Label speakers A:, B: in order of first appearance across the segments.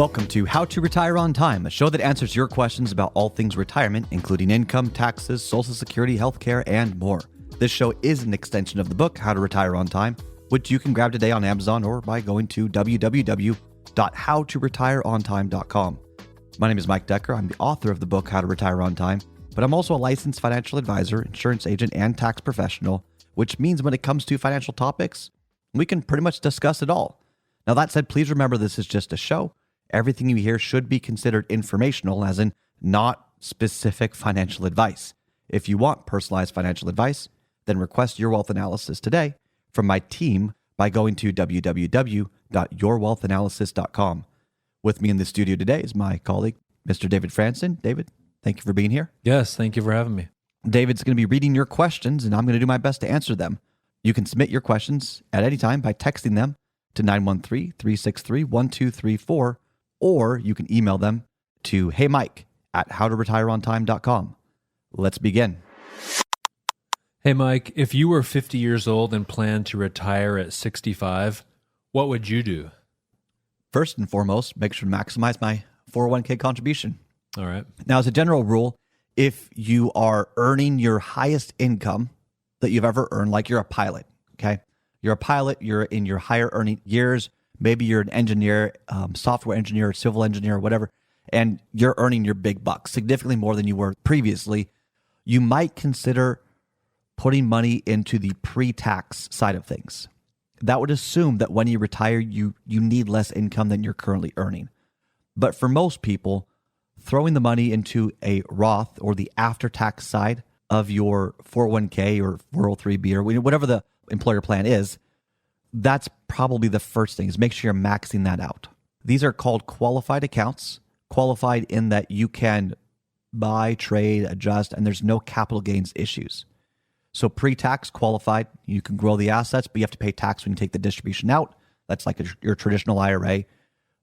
A: Welcome to How to Retire on Time, a show that answers your questions about all things retirement, including income, taxes, Social Security, healthcare, and more. This show is an extension of the book, How to Retire on Time, which you can grab today on Amazon or by going to www.howtoretireontime.com. My name is Mike Decker. I'm the author of the book, How to Retire on Time, but I'm also a licensed financial advisor, insurance agent, and tax professional, which means when it comes to financial topics, we can pretty much discuss it all. Now, that said, please remember this is just a show. Everything you hear should be considered informational, as in not specific financial advice. If you want personalized financial advice, then request Your Wealth Analysis today from my team by going to www.yourwealthanalysis.com. With me in the studio today is my colleague, Mr. David Franson. David, thank you for being here.
B: Yes, thank you for having me.
A: David's going to be reading your questions, and I'm going to do my best to answer them. You can submit your questions at any time by texting them to 913-363-1234, or you can email them to heymike@howtoretireontime.com. Let's begin.
B: Hey, Mike, if you were 50 years old and planned to retire at 65, what would you do?
A: First and foremost, make sure to maximize my 401k contribution.
B: All right.
A: Now, as a general rule, if you are earning your highest income that you've ever earned, like you're a pilot, okay? You're a pilot, you're in your higher earning years, maybe you're an engineer, software engineer, civil engineer, whatever, and you're earning your big bucks, significantly more than you were previously, you might consider putting money into the pre-tax side of things. That would assume that when you retire, you need less income than you're currently earning. But for most people, throwing the money into a Roth or the after-tax side of your 401k or 403b or whatever the employer plan is, that's probably the first thing, is make sure you're maxing that out. These are called qualified accounts, qualified in that you can buy, trade, adjust, and there's no capital gains issues. So pre-tax qualified, you can grow the assets, but you have to pay tax when you take the distribution out. That's like your traditional IRA.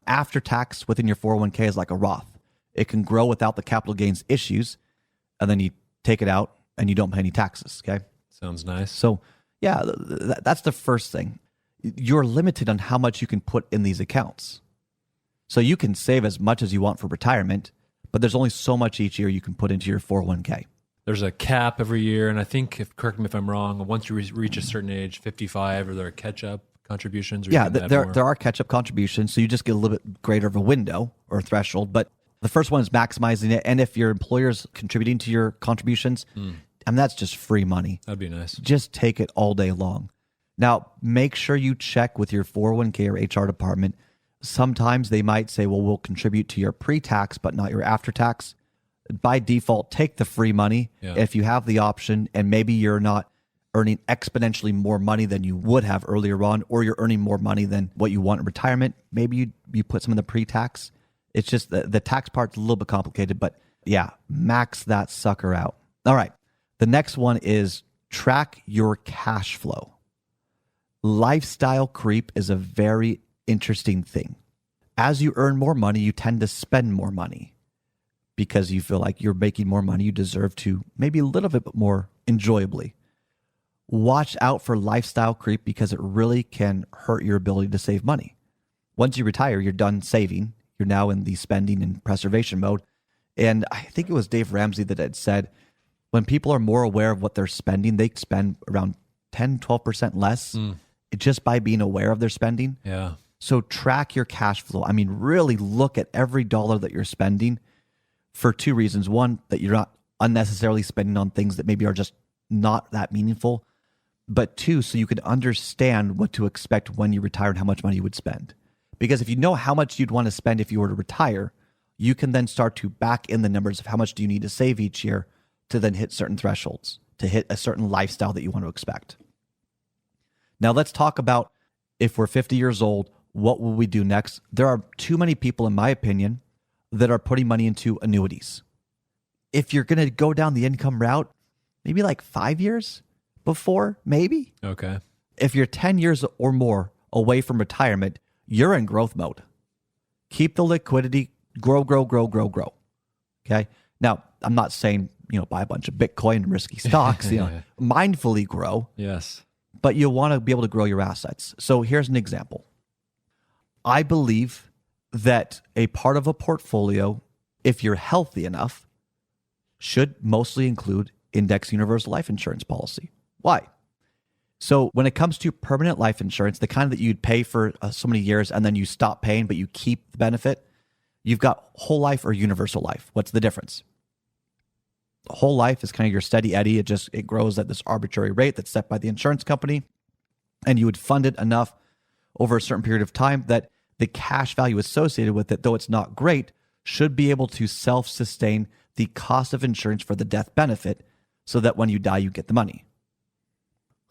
A: After tax within your 401k is like a Roth. It can grow without the capital gains issues, and then you take it out and you don't pay any taxes, okay?
B: Sounds nice.
A: So yeah, that's the first thing. You're limited on how much you can put in these accounts. So you can save as much as you want for retirement, but there's only so much each year you can put into your 401k.
B: There's a cap every year, and I think, correct me if I'm wrong, once you reach a certain age, 55, or there are catch-up contributions? Or
A: Yeah, there are catch-up contributions, so you just get a little bit greater of a window or threshold, but the first one is maximizing it, and if your employer's contributing to your contributions, and that's just free money.
B: That'd be nice.
A: Just take it all day long. Now, make sure you check with your 401k or HR department. Sometimes they might say, well, we'll contribute to your pre-tax, but not your after-tax. By default, take the free money if you have the option, and maybe you're not earning exponentially more money than you would have earlier on, or you're earning more money than what you want in retirement. Maybe you put some in the pre-tax. It's just the tax part's a little bit complicated, but yeah, max that sucker out. All right. The next one is track your cash flow. Lifestyle creep is a very interesting thing. As you earn more money, you tend to spend more money because you feel like you're making more money. You deserve to maybe a little bit more enjoyably. Watch out for lifestyle creep because it really can hurt your ability to save money. Once you retire, you're done saving. You're now in the spending and preservation mode. And I think it was Dave Ramsey that had said, when people are more aware of what they're spending, they spend around 10, 12% less just by being aware of their spending.
B: Yeah.
A: So track your cash flow. I mean, really look at every dollar that you're spending for two reasons. One, that you're not unnecessarily spending on things that maybe are just not that meaningful. But two, so you can understand what to expect when you retire and how much money you would spend. Because if you know how much you'd want to spend if you were to retire, you can then start to back in the numbers of how much do you need to save each year to then hit certain thresholds, to hit a certain lifestyle that you want to expect. Now let's talk about, if we're 50 years old, what will we do next? There are too many people, in my opinion, that are putting money into annuities. If you're going to go down the income route, maybe like 5 years before, maybe.
B: Okay.
A: If you're 10 years or more away from retirement, you're in growth mode. Keep the liquidity, grow. Okay. Now, I'm not saying, buy a bunch of Bitcoin and risky stocks, mindfully grow.
B: Yes.
A: But you'll want to be able to grow your assets. So here's an example. I believe that a part of a portfolio, if you're healthy enough, should mostly include index universal life insurance policy. Why? So when it comes to permanent life insurance, the kind that you'd pay for so many years and then you stop paying, but you keep the benefit, you've got whole life or universal life. What's the difference? Whole life is kind of your steady eddy. It grows at this arbitrary rate that's set by the insurance company. And you would fund it enough over a certain period of time that the cash value associated with it, though it's not great, should be able to self-sustain the cost of insurance for the death benefit so that when you die, you get the money.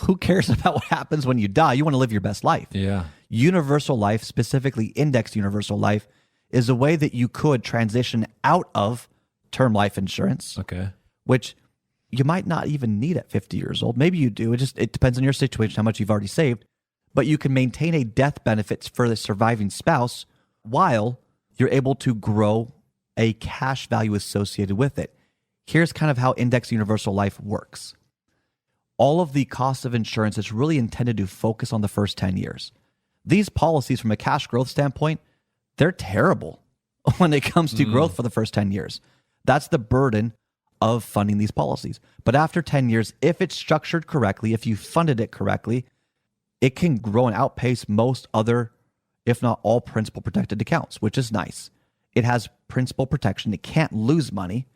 A: Who cares about what happens when you die? You want to live your best life.
B: Yeah.
A: Universal life, specifically indexed universal life, is a way that you could transition out of term life insurance,
B: Okay.
A: which you might not even need at 50 years old. Maybe you do. It depends on your situation, how much you've already saved. But you can maintain a death benefit for the surviving spouse while you're able to grow a cash value associated with it. Here's kind of how index universal life works. All of the cost of insurance is really intended to focus on the first 10 years. These policies, from a cash growth standpoint, they're terrible when it comes to growth for the first 10 years. That's the burden of funding these policies. But after 10 years, if it's structured correctly, if you funded it correctly, it can grow and outpace most other, if not all, principal protected accounts, which is nice. It has principal protection. It can't lose money.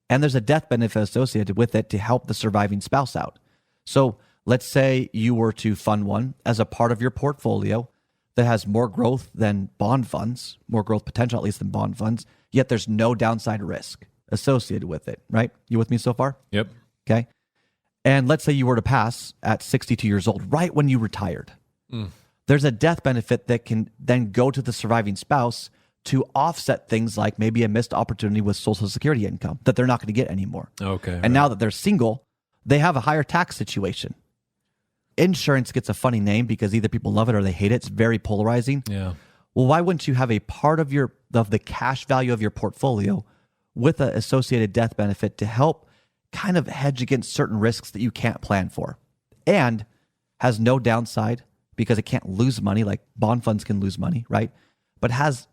A: And there's a death benefit associated with it to help the surviving spouse out. So let's say you were to fund one as a part of your portfolio that has more growth than bond funds, more growth potential at least than bond funds, yet there's no downside risk associated with it, right? You with me so far?
B: Yep.
A: Okay. And let's say you were to pass at 62 years old, right when you retired. There's a death benefit that can then go to the surviving spouse to offset things like maybe a missed opportunity with Social Security income that they're not going to get anymore.
B: Okay.
A: And now that they're single, they have a higher tax situation. Insurance gets a funny name because either people love it or they hate it. It's very polarizing.
B: Yeah.
A: Well, why wouldn't you have a part of the cash value of your portfolio with an associated death benefit to help kind of hedge against certain risks that you can't plan for, and has no downside because it can't lose money like bond funds can lose money, right? But has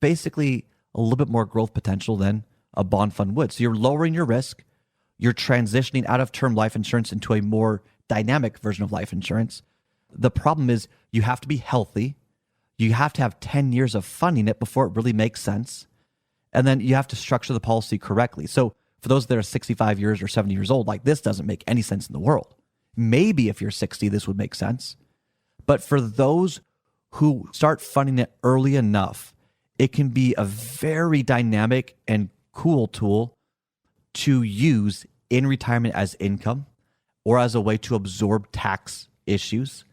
A: basically a little bit more growth potential than a bond fund would. So you're lowering your risk. You're transitioning out of term life insurance into a more dynamic version of life insurance. The problem is you have to be healthy. You have to have 10 years of funding it before it really makes sense. And then you have to structure the policy correctly. So for those that are 65 years or 70 years old, like this doesn't make any sense in the world. Maybe if you're 60, this would make sense. But for those who start funding it early enough, it can be a very dynamic and cool tool to use in retirement as income or as a way to absorb tax issues.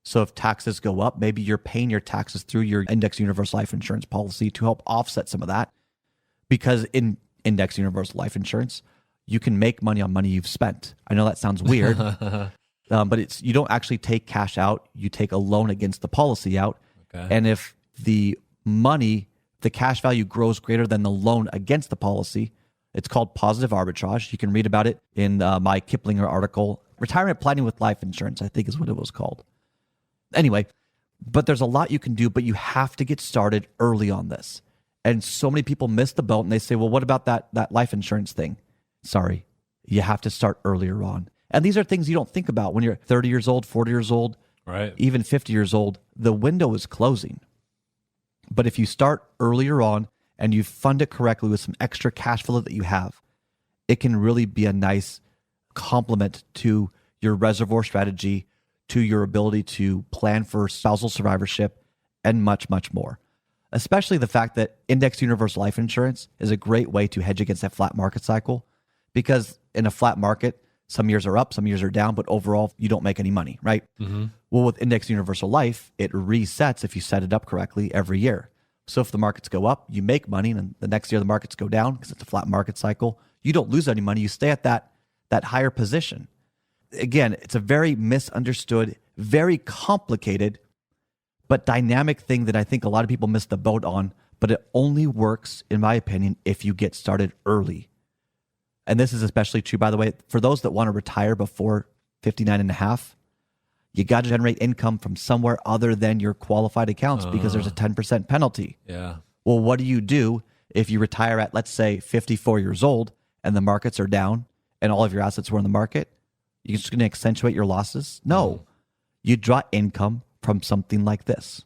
A: So if taxes go up, maybe you're paying your taxes through your index universal life insurance policy to help offset some of that. Because in index universal life insurance, you can make money on money you've spent. I know that sounds weird, but you don't actually take cash out. You take a loan against the policy out.
B: Okay.
A: And if the money, the cash value grows greater than the loan against the policy, it's called positive arbitrage. You can read about it in my Kiplinger article, Retirement Planning with Life Insurance, I think is what it was called. Anyway, but there's a lot you can do, but you have to get started early on this. And so many people miss the boat and they say, well, what about that life insurance thing? Sorry, you have to start earlier on. And these are things you don't think about when you're 30 years old, 40 years old,
B: Right.
A: even 50 years old. The window is closing. But if you start earlier on and you fund it correctly with some extra cash flow that you have, it can really be a nice complement to your reservoir strategy, to your ability to plan for spousal survivorship, and much, much more. Especially the fact that index universal life insurance is a great way to hedge against that flat market cycle, because in a flat market, some years are up, some years are down, but overall you don't make any money, right? Mm-hmm. Well, with index universal life, it resets if you set it up correctly every year. So if the markets go up, you make money, and the next year the markets go down because it's a flat market cycle. You don't lose any money. You stay at that higher position. Again, it's a very misunderstood, very complicated, but dynamic thing that I think a lot of people miss the boat on, but it only works, in my opinion, if you get started early. And this is especially true, by the way, for those that want to retire before 59 and a half, you got to generate income from somewhere other than your qualified accounts because there's a 10% penalty.
B: Yeah.
A: Well, Well, what do you do if you retire at, let's say, 54 years old and the markets are down and all of your assets were in the market? You're just going to accentuate your losses? No. You draw income from something like this.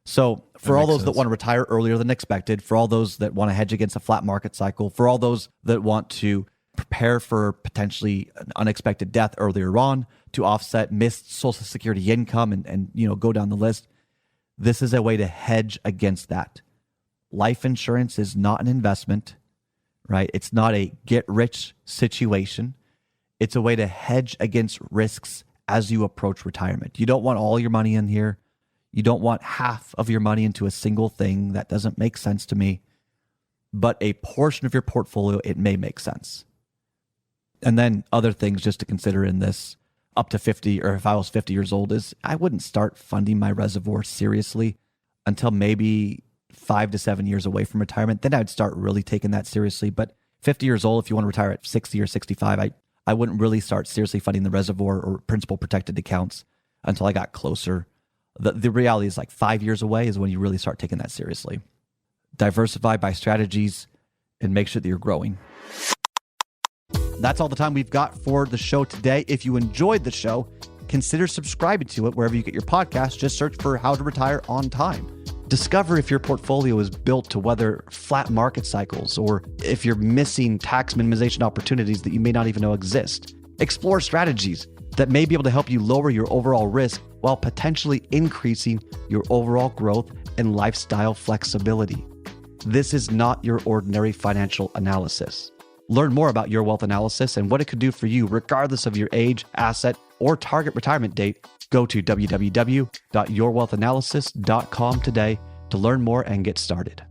A: So for all those that want to retire earlier than expected, for all those that want to hedge against a flat market cycle, for all those that want to prepare for potentially an unexpected death earlier on to offset missed Social Security income and go down the list, this is a way to hedge against that. Life insurance is not an investment, right? It's not a get-rich situation. It's a way to hedge against risks as you approach retirement. You don't want all your money in here. You don't want half of your money into a single thing. That doesn't make sense to me. But a portion of your portfolio, it may make sense. And then other things just to consider in this, up to 50, or if I was 50 years old, is I wouldn't start funding my reservoir seriously until maybe 5 to 7 years away from retirement. Then I'd start really taking that seriously. But 50 years old, if you want to retire at 60 or 65, I wouldn't really start seriously funding the reservoir or principal protected accounts until I got closer. The reality is like 5 years away is when you really start taking that seriously. Diversify by strategies and make sure that you're growing. That's all the time we've got for the show today. If you enjoyed the show, consider subscribing to it wherever you get your podcast. Just search for How to Retire on Time. Discover if your portfolio is built to weather flat market cycles or if you're missing tax minimization opportunities that you may not even know exist. Explore strategies that may be able to help you lower your overall risk while potentially increasing your overall growth and lifestyle flexibility. This is not your ordinary financial analysis. Learn more about Your Wealth Analysis and what it could do for you regardless of your age, asset, or target retirement date. Go to www.yourwealthanalysis.com today to learn more and get started.